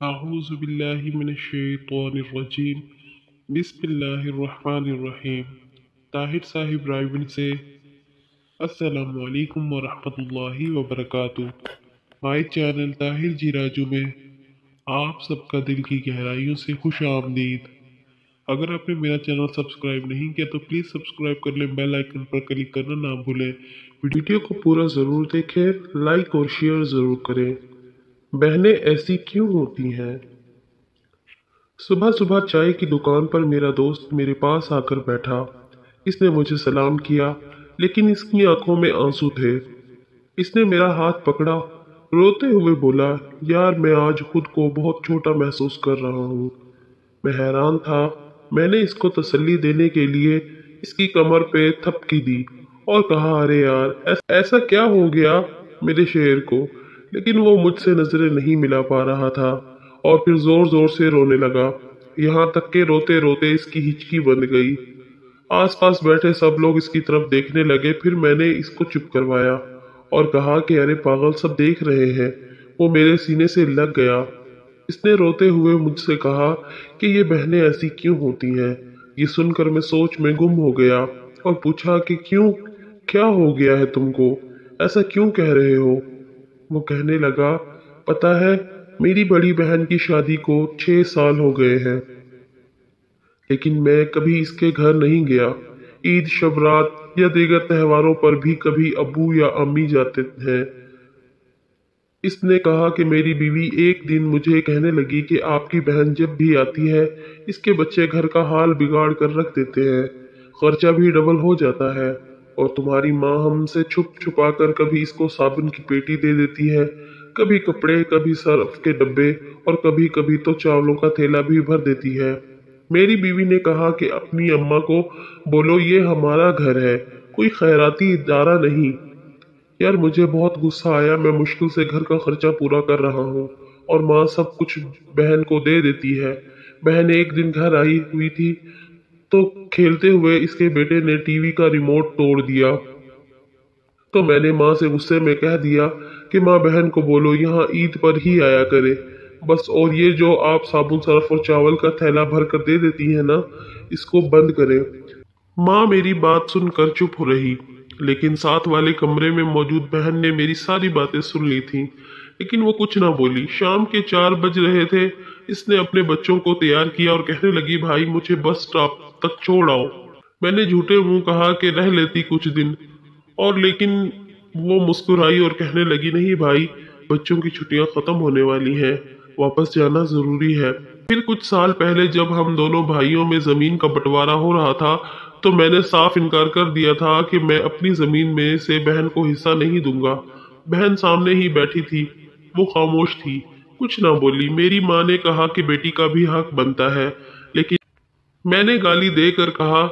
أعوذ بالله من الشيطان الرجيم بسم الله الرحمن الرحيم طاہر صاحب رائے سے السلام علیکم ورحمۃ اللہ وبرکاتہ۔ مائی چینل طاہر جی راجو میں آپ سب کا دل کی گہرائیوں سے خوش آمدید۔ اگر آپ نے میرا چینل سبسکرائب نہیں کیا تو پلیز سبسکرائب کر لیں، بیل آئیکن پر کلک کرنا نہ بھولیں۔ ویڈیو کو پورا ضرور دیکھیں، لائک اور شیئر ضرور کریں۔ بہنیں ایسی کیوں ہوتی ہیں؟ صبح صبح چائے کی دکان پر میرا دوست میرے پاس آ کر بیٹھا۔ اس نے مجھے سلام کیا، لیکن اس کی آنکھوں میں آنسو تھے۔ اس نے میرا ہاتھ پکڑا، روتے ہوئے بولا، یار میں آج خود کو بہت چھوٹا محسوس کر رہا ہوں۔ میں حیران تھا۔ میں نے اس کو تسلی دینے کے لیے اس کی کمر پہ تھپکی دی اور کہا، ارے یار ایسا کیا ہو گیا میرے شیر کو؟ لیکن وہ مجھ سے نظریں نہیں ملا پا رہا تھا اور پھر زور زور سے رونے لگا، یہاں تک کہ روتے روتے اس کی ہچکی بند گئی۔ آس پاس بیٹھے سب لوگ اس کی طرف دیکھنے لگے، پھر میں نے اس کو چپ کروایا اور کہا کہ ارے پاگل، سب دیکھ رہے ہیں۔ وہ میرے سینے سے لگ گیا۔ اس نے روتے ہوئے مجھ سے کہا کہ یہ بہنیں ایسی کیوں ہوتی ہیں۔ یہ سن کر میں سوچ میں گم ہو گیا اور پوچھا کہ کیوں، کیا ہو گیا ہے تم کو، ایسا کیوں کہہ رہے ہو؟ وہ کہنے لگا، پتہ ہے میری بڑی بہن کی شادی کو 6 سال ہو گئے ہیں، لیکن میں کبھی اس کے گھر نہیں گیا۔ عید، شب رات یا دیگر تہواروں پر بھی کبھی ابو یا امی جاتے ہیں۔ اس نے کہا کہ میری بیوی ایک دن مجھے کہنے لگی کہ آپ کی بہن جب بھی آتی ہے اس کے بچے گھر کا حال بگاڑ کر رکھ دیتے ہیں، خرچہ بھی ڈبل ہو جاتا ہے، اور تمہاری ماں ہم سے چھپ چھپا کر کبھی اس کو صابن کی پیٹی دے دیتی ہے، کبھی کپڑے، کبھی صرف کے ڈبے، اور کبھی کبھی تو چاولوں کا تھیلا بھی بھر دیتی ہے۔ میری بیوی نے کہا کہ اپنی اماں کو بولو یہ ہمارا گھر ہے، کوئی خیراتی ادارہ نہیں۔ یار مجھے بہت غصہ آیا، میں مشکل سے گھر کا خرچہ پورا کر رہا ہوں اور ماں سب کچھ بہن کو دے دیتی ہے۔ بہن ایک دن گھر آئی ہوئی تھی تو کھیلتے ہوئے اس کے بیٹے نے ٹی وی کا ریموٹ توڑ دیا، تو میں نے ماں سے غصے میں کہہ دیا کہ ماں بہن کو بولو یہاں عید پر ہی آیا کرے بس، اور یہ جو آپ صابن صرف اور چاول کا تھیلا بھر کر دے دیتی ہے نا، اس کو بند کرے۔ ماں میری بات سن کر چپ ہو رہی، لیکن ساتھ والے کمرے میں موجود بہن نے میری ساری باتیں سن لی تھیں، لیکن وہ کچھ نہ بولی۔ شام کے 4 بج رہے تھے۔ اس نے اپنے بچوں کو تیار کیا اور کہنے لگی، بھائی مجھے بس سٹاپ تک چھوڑ آؤ۔ میں نے جھوٹے منہ کہا کہ رہ لیتی کچھ دن، اور لیکن وہ مسکرائی اور کہنے لگی، نہیں بھائی، بچوں کی چھٹیاں ختم ہونے والی ہیں، واپس جانا ضروری ہے۔ پھر کچھ سال پہلے جب ہم دونوں بھائیوں میں زمین کا بٹوارا ہو رہا تھا تو میں نے صاف انکار کر دیا تھا کہ میں اپنی زمین میں سے بہن کو حصہ نہیں دوں گا۔ بہن سامنے ہی بیٹھی تھی، وہ خاموش تھی، کچھ نہ بولی۔ میری ماں نے کہا کہ بیٹی کا بھی حق بنتا ہے، لیکن میں نے گالی دے کر کہا،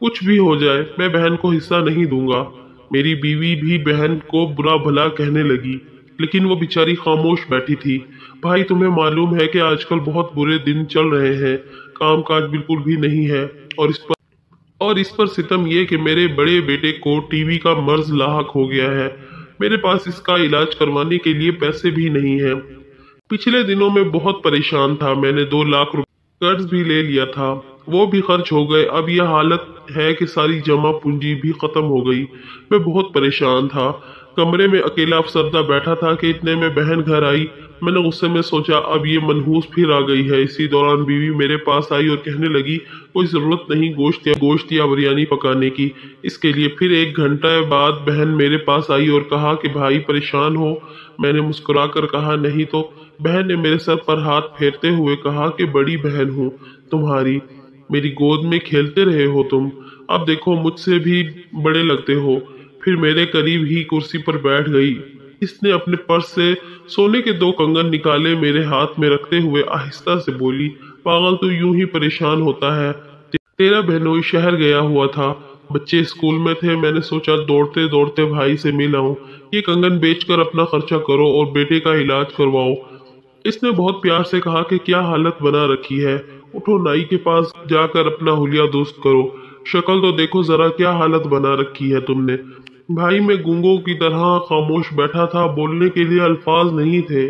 کچھ بھی ہو جائے میں بہن کو حصہ نہیں دوں گا۔ میری بیوی بھی بہن کو برا بھلا کہنے لگی، لیکن وہ بیچاری خاموش بیٹھی تھی۔ بھائی تمہیں معلوم ہے کہ آج کل بہت برے دن چل رہے ہیں، کام کاج بالکل بھی نہیں ہے، اور اس پر ستم یہ کہ میرے بڑے بیٹے کو ٹی وی کا مرض لاحق ہو گیا ہے۔ میرے پاس اس کا علاج کروانے کے لیے پیسے بھی نہیں ہیں۔ پچھلے دنوں میں بہت پریشان تھا، میں نے 2 لاکھ روپے قرض بھی لے لیا تھا، وہ بھی خرچ ہو گئے۔ اب یہ حالت ہے کہ ساری جمع پونجی بھی ختم ہو گئی۔ میں بہت پریشان تھا، کمرے میں اکیلا افسردہ بیٹھا تھا کہ اتنے میں بہن گھر آئی۔ میں نے غصے میں سوچا اب یہ منحوس پھر آ گئی ہے۔ اسی دوران بیوی میرے پاس آئی اور کہنے لگی، کوئی ضرورت نہیں گوشت یا بریانی پکانے کی اس کے لیے۔ پھر 1 گھنٹہ بعد بہن میرے پاس آئی اور کہا کہ بھائی پریشان ہو؟ میں نے مسکرا کر کہا نہیں تو۔ بہن نے میرے سر پر ہاتھ پھیرتے ہوئے کہا کہ بڑی بہن ہوں تمہاری، میری گود میں کھیلتے رہے ہو تم، اب دیکھو مجھ سے بھی بڑے لگتے ہو۔ پھر میرے قریب ہی کرسی پر بیٹھ گئی۔ اس نے اپنے پرس سے سونے کے 2 کنگن نکالے، میرے ہاتھ میں رکھتے ہوئے آہستہ سے بولی، پاگل تو یوں ہی پریشان ہوتا ہے، تیرا بہنوئی شہر گیا ہوا تھا، بچے اسکول میں تھے، میں نے سوچا دوڑتے دوڑتے بھائی سے مل آؤں، یہ کنگن بیچ کر اپنا خرچہ کرو اور بیٹے کا علاج کرواؤ۔ اس نے بہت پیار سے کہا کہ کیا حالت بنا رکھی ہے، اٹھو نائی کے پاس جا کر اپنا حلیہ درست کرو، شکل تو دیکھو ذرا کیا حالت بنا رکھی ہے تم نے۔ بھائی میں گونگوں کی طرح خاموش بیٹھا تھا، بولنے کے لیے الفاظ نہیں تھے،